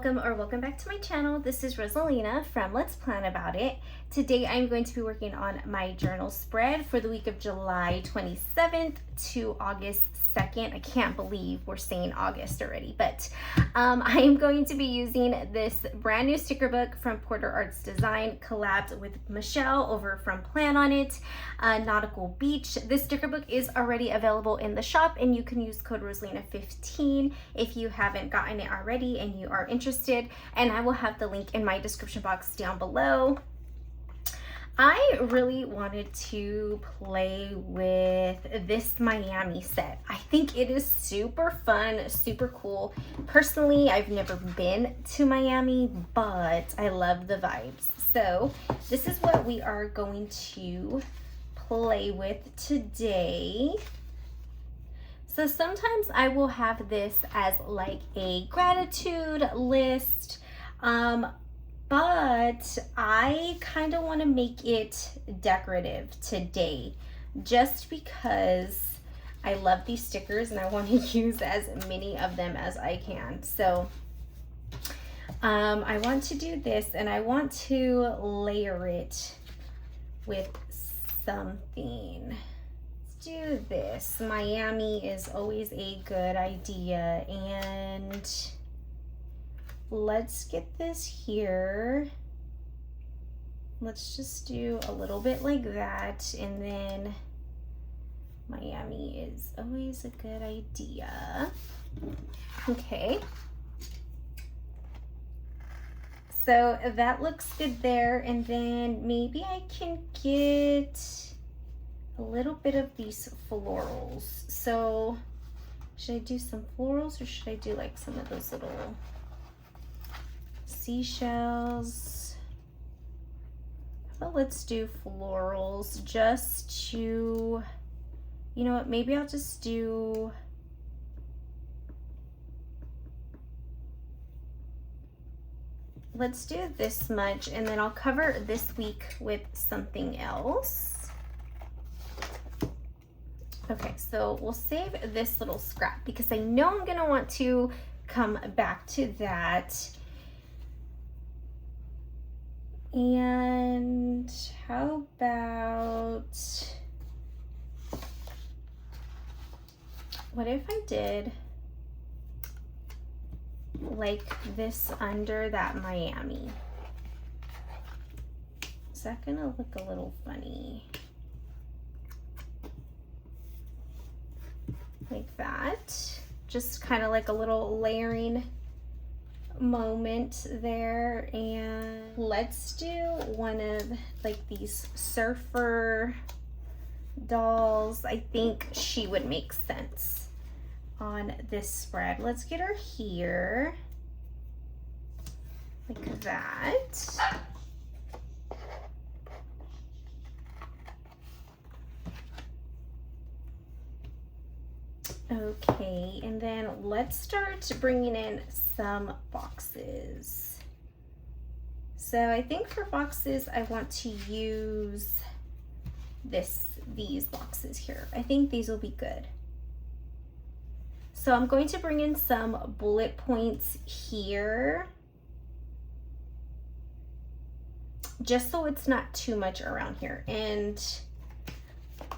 welcome back to my channel. This is Rosalina from Let's Plan About It. Today I'm going to be working on my journal spread for the week of July 27th to August 2nd. I can't believe we're saying August already, but I am going to be using this brand new sticker book from PorterArtsDesign, collabed with Michelle over from Plan On It, Nautical Beach. This sticker book is already available in the shop, and you can use code Rosalina15 if you haven't gotten it already and you are interested, and I will have the link in my description box down below. I really wanted to play with this Miami set. I think it is super fun, super cool. Personally, I've never been to Miami, but I love the vibes. So this is what we are going to play with today. So sometimes I will have this as like a gratitude list, but I kind of want to make it decorative today just because I love these stickers and I want to use as many of them as I can. So I want to do this, and I want to layer it with something. Let's do this. Miami is always a good idea, and let's get this here. Let's just do a little bit like that, and then Miami is always a good idea. Okay. So that looks good there, and then maybe I can get a little bit of these florals. So should I do some florals, or should I do like some of those little seashells? Well, let's do florals just to, you know what, maybe I'll just do, let's do this much, and then I'll cover this week with something else. Okay, so we'll save this little scrap because I know I'm gonna want to come back to that. And how about, what if I did like this under that Miami? Is that gonna look a little funny? Like that, just kind of like a little layering moment there. And let's do one of like these surfer dolls. I think she would make sense on this spread. Let's get her here like that. Okay, and then let's start bringing in some boxes. So I think for boxes, I want to use these boxes here. I think these will be good. So I'm going to bring in some bullet points here, just so it's not too much around here. And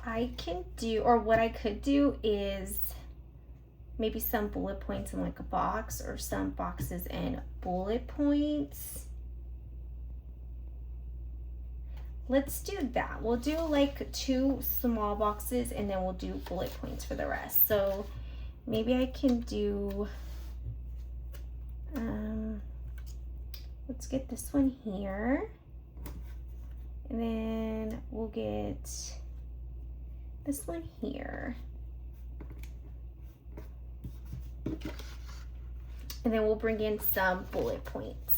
I can do, or what I could do is maybe some bullet points in like a box, or some boxes and bullet points. Let's do that. We'll do like 2 small boxes, and then we'll do bullet points for the rest. So maybe I can do, let's get this one here, and then we'll get this one here. And then we'll bring in some bullet points.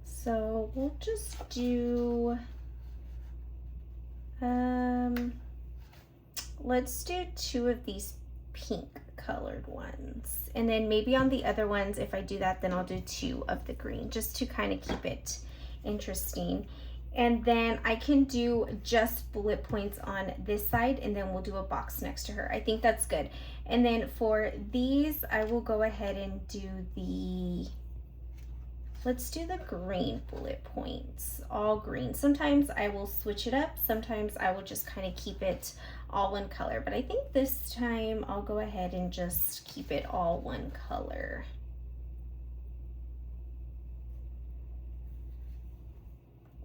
So we'll just do, let's do 2 of these pink colored ones. And then maybe on the other ones, if I do that, then I'll do 2 of the green just to kind of keep it interesting. And then I can do just bullet points on this side, and then we'll do a box next to her. I think that's good. And then for these, I will go ahead and do let's do the green bullet points, all green. Sometimes I will switch it up. Sometimes I will just kind of keep it all one color. But I think this time I'll go ahead and just keep it all one color.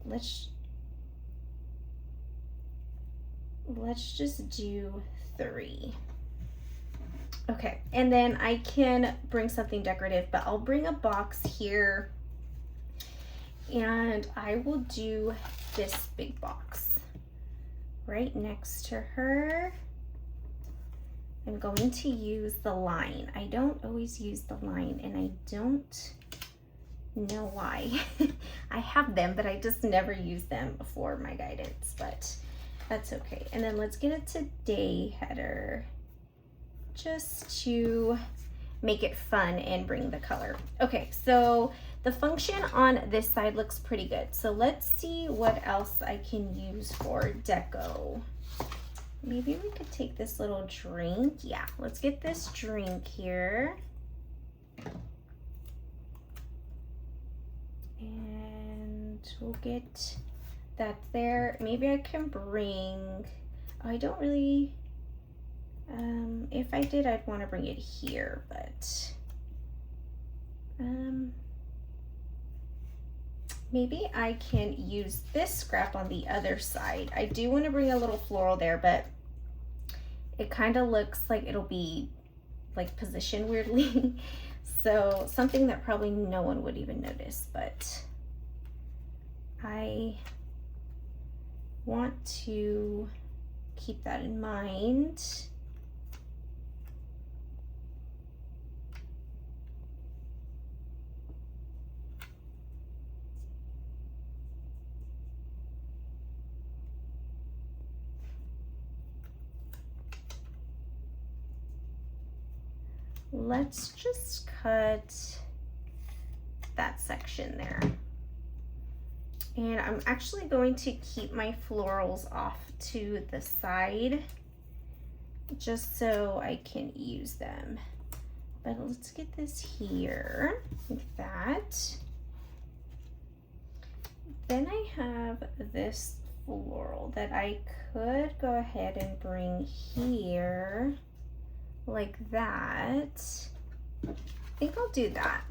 Let's just do 3. Okay, and then I can bring something decorative, but I'll bring a box here, and I will do this big box right next to her. I'm going to use the line. I don't always use the line, and I don't know why. I have them, but I just never use them for my guidance, but that's okay. And then let's get a today header just to make it fun and bring the color. Okay, so the function on this side looks pretty good. So let's see what else I can use for deco. Maybe we could take this little drink. Yeah, let's get this drink here. And we'll get that there. Maybe I can bring, I don't really, if I did, I'd want to bring it here, but maybe I can use this scrap on the other side. I do want to bring a little floral there, but it kind of looks like it'll be like positioned weirdly. So something that probably no one would even notice, but I want to keep that in mind. Let's just cut that section there. And I'm actually going to keep my florals off to the side just so I can use them. But let's get this here like that. Then I have this floral that I could go ahead and bring here like that. I think I'll do that.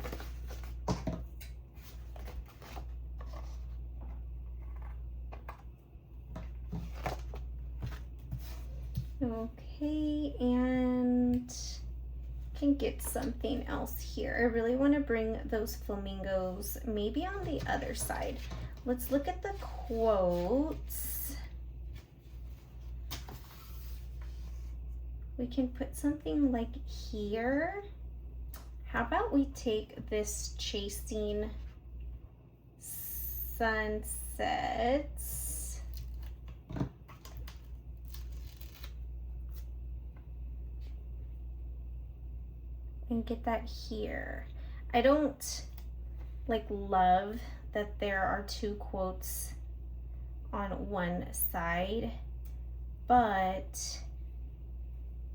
Okay, and can get something else here. I really want to bring those flamingos maybe on the other side. Let's look at the quotes. We can put something like here. How about we take this chasing sunsets and get that here. I don't like love that there are 2 quotes on one side, but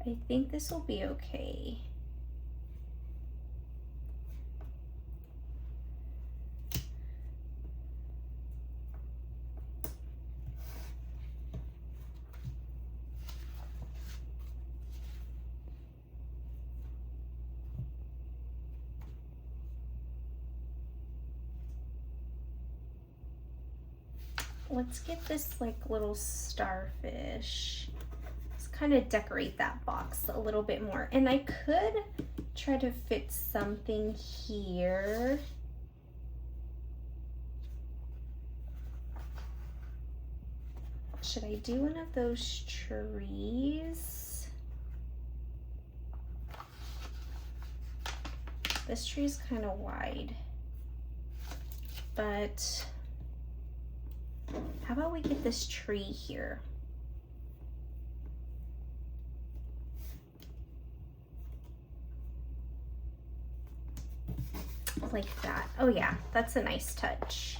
I think this will be okay. Let's get this like little starfish. Let's kind of decorate that box a little bit more. And I could try to fit something here. Should I do one of those trees? This tree is kind of wide, but how about we get this tree here? like that. Oh yeah, that's a nice touch.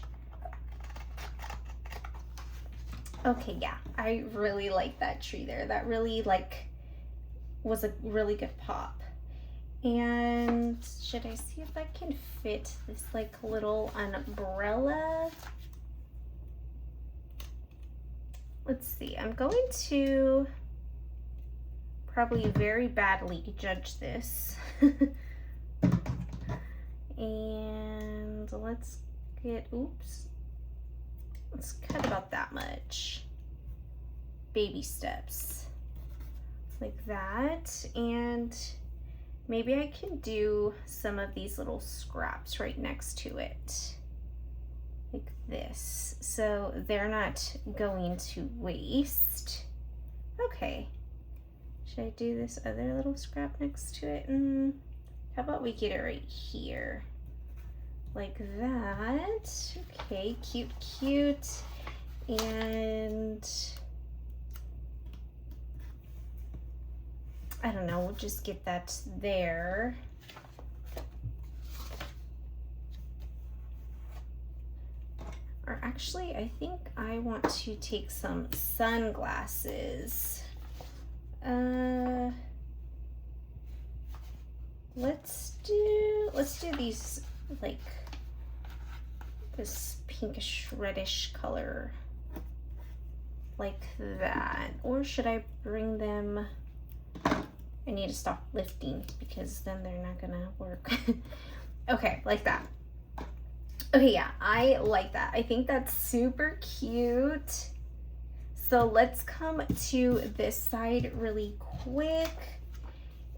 Okay, yeah, I really like that tree there. That really like was a really good pop. And should I see if I can fit this like little umbrella? Let's see, I'm going to probably very badly judge this. And let's get, oops, let's cut about that much. Baby steps like that. And maybe I can do some of these little scraps right next to it like this, so they're not going to waste. Okay, should I do this other little scrap next to it? How about we get it right here like that? Okay, cute, cute. And I don't know, we'll just get that there. Or actually, I think I want to take some sunglasses. Let's do these, like this pinkish reddish color like that. Or should I bring them? I need to stop lifting because then they're not gonna work. Okay, like that. Okay, yeah, I like that. I think that's super cute. So let's come to this side really quick.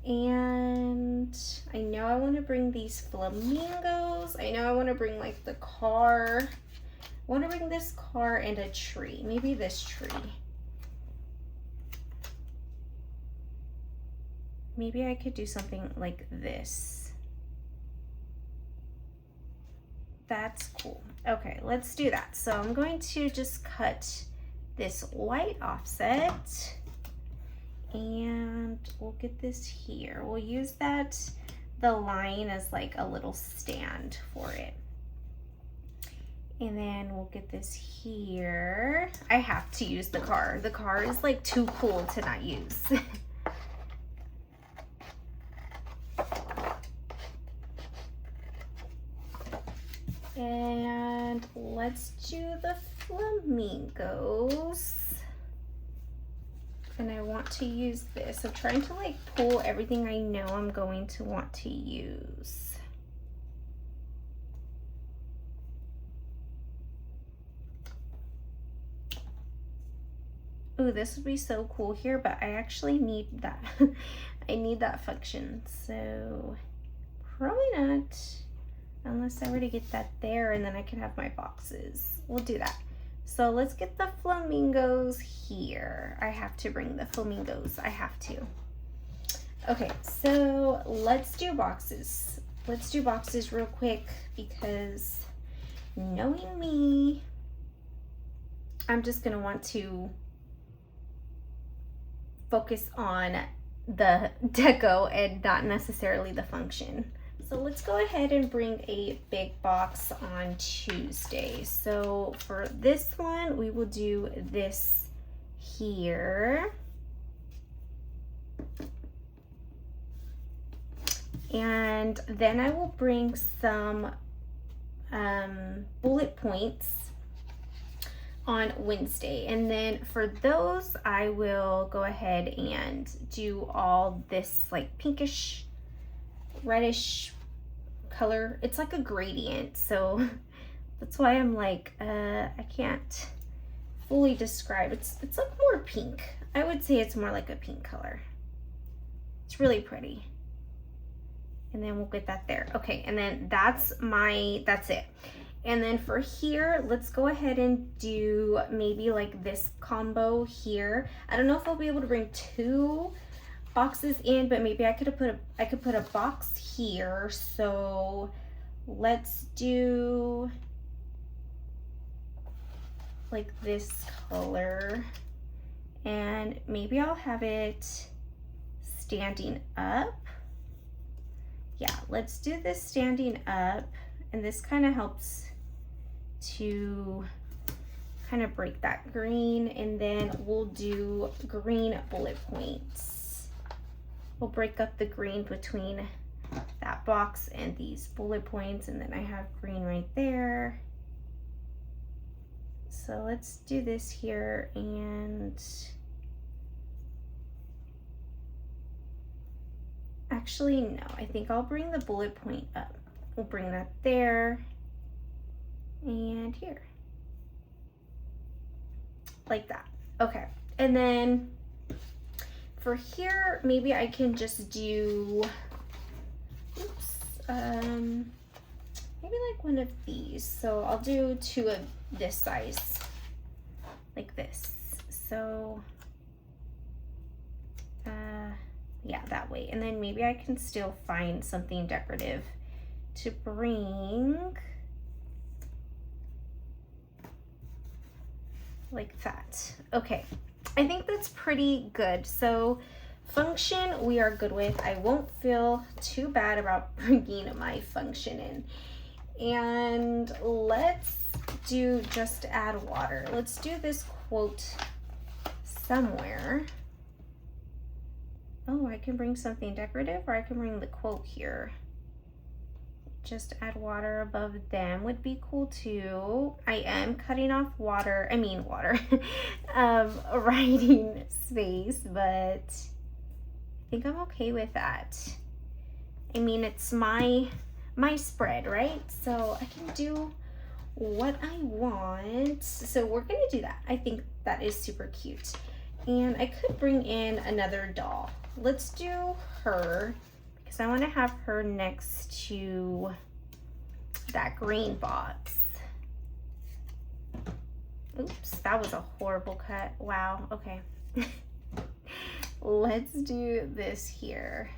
And I know I want to bring these flamingos. I know I want to bring like the car. I want to bring this car and a tree. Maybe this tree. Maybe I could do something like this. That's cool. Okay, let's do that. So I'm going to just cut this white offset and we'll get this here. We'll use the line as like a little stand for it. And then we'll get this here. I have to use the car. The car is like too cool to not use. And let's do the flamingos. And I want to use this. I'm trying to like pull everything I know I'm going to want to use. Ooh, this would be so cool here, but I actually need that. I need that function, so probably not. Unless I were to get that there and then I can have my boxes. We'll do that. So let's get the flamingos here. I have to bring the flamingos. I have to. Okay, so let's do boxes. Let's do boxes real quick because knowing me, I'm just gonna want to focus on the deco and not necessarily the function. So let's go ahead and bring a big box on Tuesday. So for this one, we will do this here. And then I will bring some bullet points on Wednesday. And then for those, I will go ahead and do all this like pinkish, reddish color. It's like a gradient, so that's why I'm like I can't fully describe. It's like more pink. I would say it's more like a pink color. It's really pretty. And then we'll get that there. Okay, and then that's it. And then for here, let's go ahead and do maybe like this combo here. I don't know if I'll be able to bring two boxes in, but maybe I could put a box here. So let's do like this color, and maybe I'll have it standing up. yeah, let's do this standing up, and this kind of helps to kind of break that green, and then we'll do green bullet points. We'll break up the green between that box and these bullet points, and then I have green right there. So let's do this here, and actually no, I think I'll bring the bullet point up. We'll bring that there and here, like that. Okay, and then for here, maybe I can just do, oops, maybe like one of these. So I'll do 2 of this size, like this. So yeah, that way. And then maybe I can still find something decorative to bring, like that. Okay, I think that's pretty good. So function we are good with. I won't feel too bad about bringing my function in. And let's do just add water. Let's do this quote somewhere. Oh, I can bring something decorative, or I can bring the quote here. Just add water above them would be cool too. I am cutting off water, writing space, but I think I'm okay with that. I mean, it's my spread, right? So I can do what I want. So we're gonna do that. I think that is super cute. And I could bring in another doll. Let's do her, because I want to have her next to that green box. Oops, that was a horrible cut. Wow, okay. Let's do this here.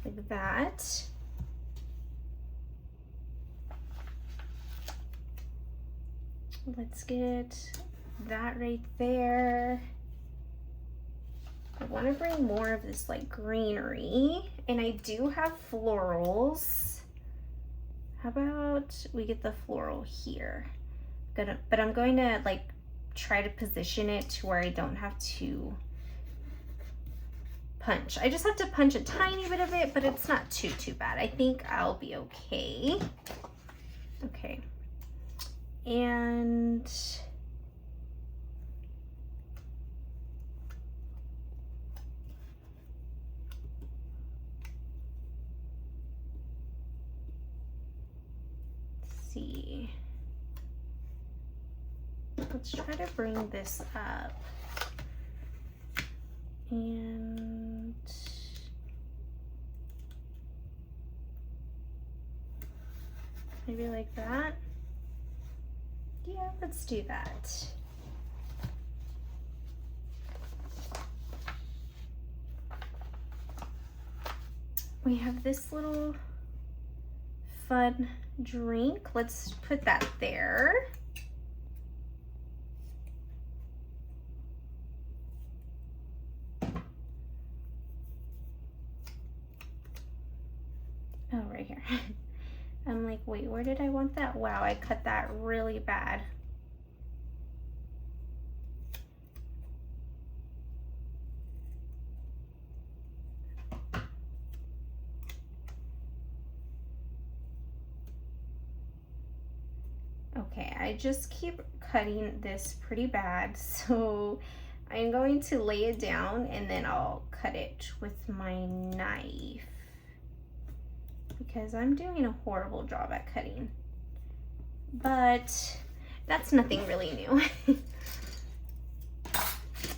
Like that. Let's get that right there. I want to bring more of this like greenery, and I do have florals. How about we get the floral here? But I'm going to like try to position it to where I don't have to punch. I just have to punch a tiny bit of it, but it's not too bad. I think I'll be okay. Okay. And let's see. Let's try to bring this up. And maybe like that. Yeah, let's do that. We have this little fun drink. Let's put that there. Oh, right here. I'm like, wait, where did I want that? Wow, I cut that really bad. Okay, I just keep cutting this pretty bad, so I'm going to lay it down and then I'll cut it with my knife, because I'm doing a horrible job at cutting, but that's nothing really new.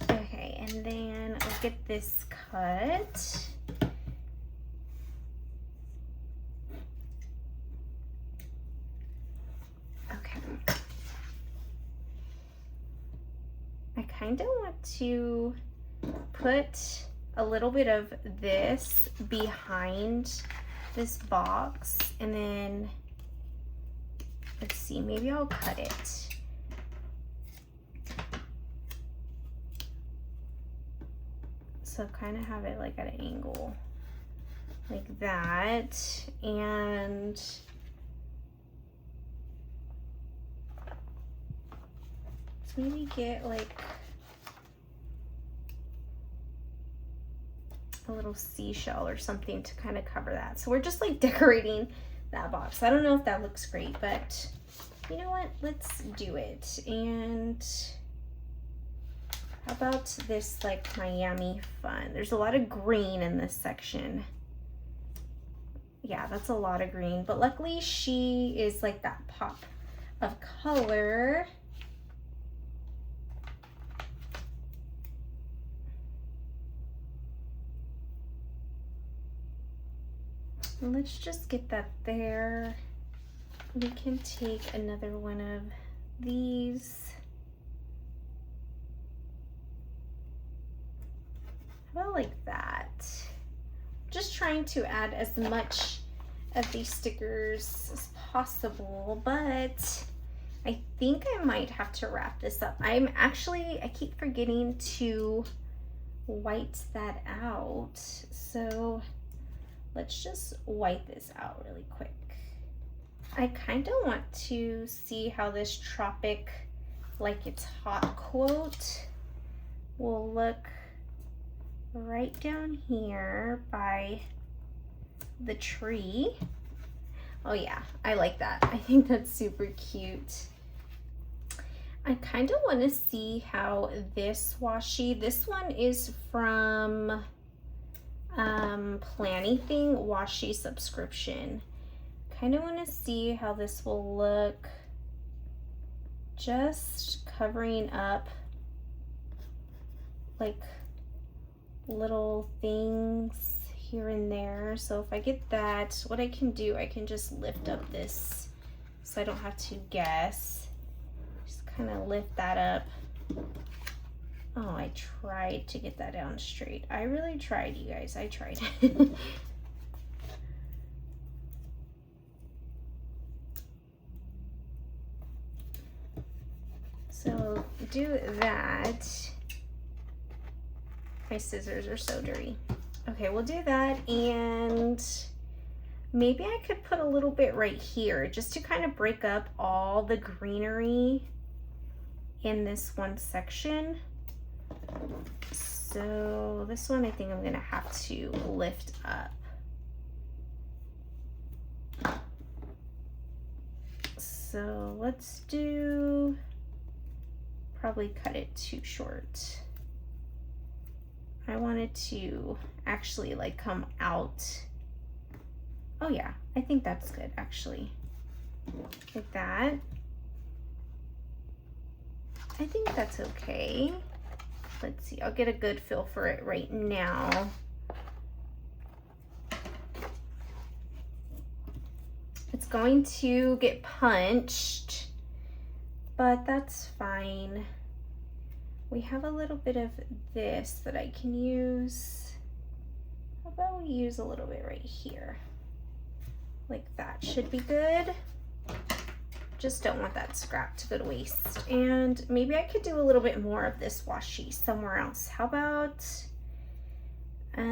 Okay, and then I'll get this cut. Okay. I kind of want to put a little bit of this behind this box, and then let's see, maybe I'll cut it. So kind of have it like at an angle like that. And let's maybe get like a little seashell or something to kind of cover that. So we're just like decorating that box. I don't know if that looks great, but you know what? Let's do it. And how about this like Miami fun? There's a lot of green in this section. Yeah, that's a lot of green, but luckily she is like that pop of color. Let's just get that there. We can take another one of these. How about like that? Just trying to add as much of these stickers as possible, but I think I might have to wrap this up. I keep forgetting to white that out. So let's just white this out really quick. I kind of want to see how this tropic like it's hot quote will look right down here by the tree. Oh yeah, I like that. I think that's super cute. I kind of want to see how this washi, this one is from Finalizing washi subscription. Kind of want to see how this will look, just covering up like little things here and there. So if I get that, what I can do, I can just lift up this so I don't have to guess. Just kind of lift that up. Oh, I tried to get that down straight. I really tried, you guys. I tried. So do that. My scissors are so dirty. Okay, we'll do that, and maybe I could put a little bit right here just to kind of break up all the greenery in this one section. So this one I think I'm gonna have to lift up. So let's do, probably cut it too short. I wanted to actually like come out. Oh yeah, I think that's good actually. Like that. I think that's okay. Let's see, I'll get a good feel for it right now. It's going to get punched, but that's fine. We have a little bit of this that I can use. How about we use a little bit right here? Like that should be good. Just don't want that scrap to go to waste. And maybe I could do a little bit more of this washi somewhere else. How about, how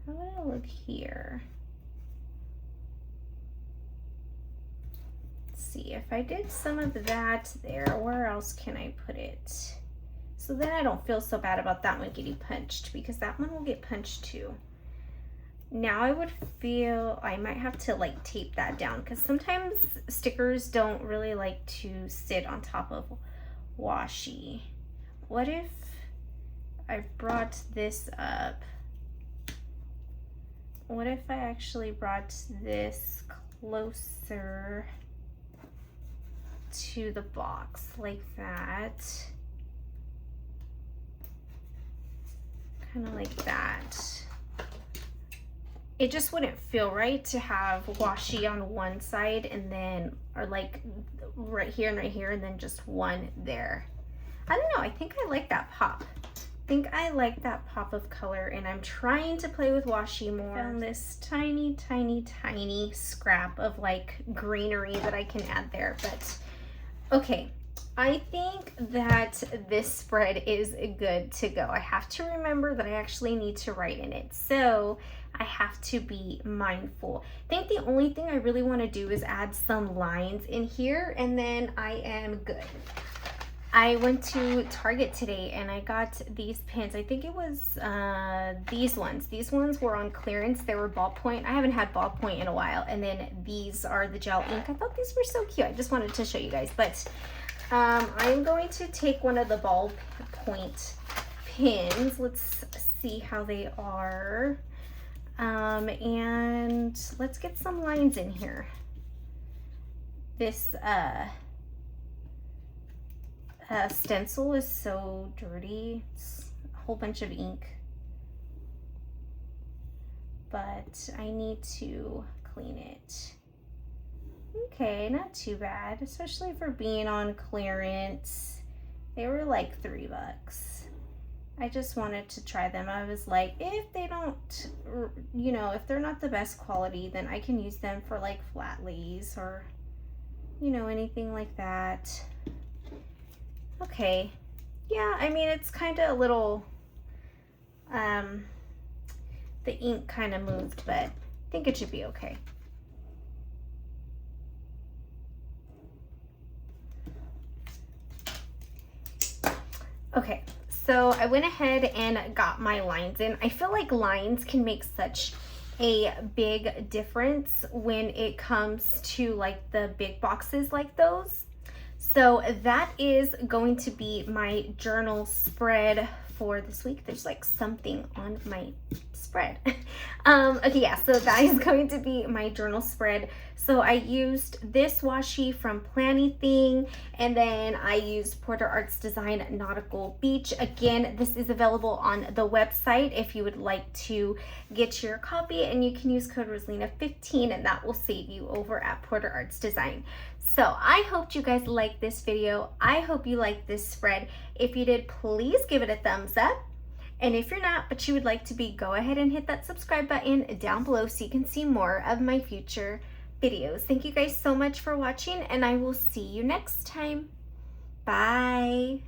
would I look here? Let's see, if I did some of that there, where else can I put it? So then I don't feel so bad about that one getting punched, because that one will get punched too. Now I would feel I might have to like tape that down, because sometimes stickers don't really like to sit on top of washi. What if I brought this up? What if I actually brought this closer to the box like that? Kind of like that. It just wouldn't feel right to have washi on one side and then, or like right here and right here, and then just one there. I don't know, I think I like that pop. think I like that pop of color, and I'm trying to play with washi more. I found this tiny, tiny, tiny scrap of like greenery that I can add there, but okay. I think that this spread is good to go. I have to remember that I actually need to write in it, so I have to be mindful. I think the only thing I really want to do is add some lines in here, and then I am good. I went to Target today and I got these pins. I think it was these ones. These ones were on clearance. They were ballpoint. I haven't had ballpoint in a while. And then these are the gel ink. I thought these were so cute. I just wanted to show you guys. But I'm going to take one of the ballpoint pins. Let's see how they are. And let's get some lines in here. This stencil is so dirty. It's a whole bunch of ink. But I need to clean it. Okay, not too bad, especially for being on clearance. They were like $3. I just wanted to try them. I was like, if they don't, you know, if they're not the best quality, then I can use them for like flat lays or, you know, anything like that. Okay, yeah, I mean, it's kind of a little, the ink kind of moved, but I think it should be okay. Okay, so I went ahead and got my lines in. I feel like lines can make such a big difference when it comes to like the big boxes like those. So that is going to be my journal spread for this week. There's like something on my spread. Okay, yeah, so that is going to be my journal spread. So I used this washi from Finalizing, and then I used PorterArtsDesign Nautical Beach. Again, this is available on the website if you would like to get your copy, and you can use code Rosalina15 and that will save you over at PorterArtsDesign. So I hope you guys liked this video. I hope you liked this spread. If you did, please give it a thumbs up. And if you're not, but you would like to be, go ahead and hit that subscribe button down below so you can see more of my future videos. Thank you guys so much for watching, and I will see you next time. Bye.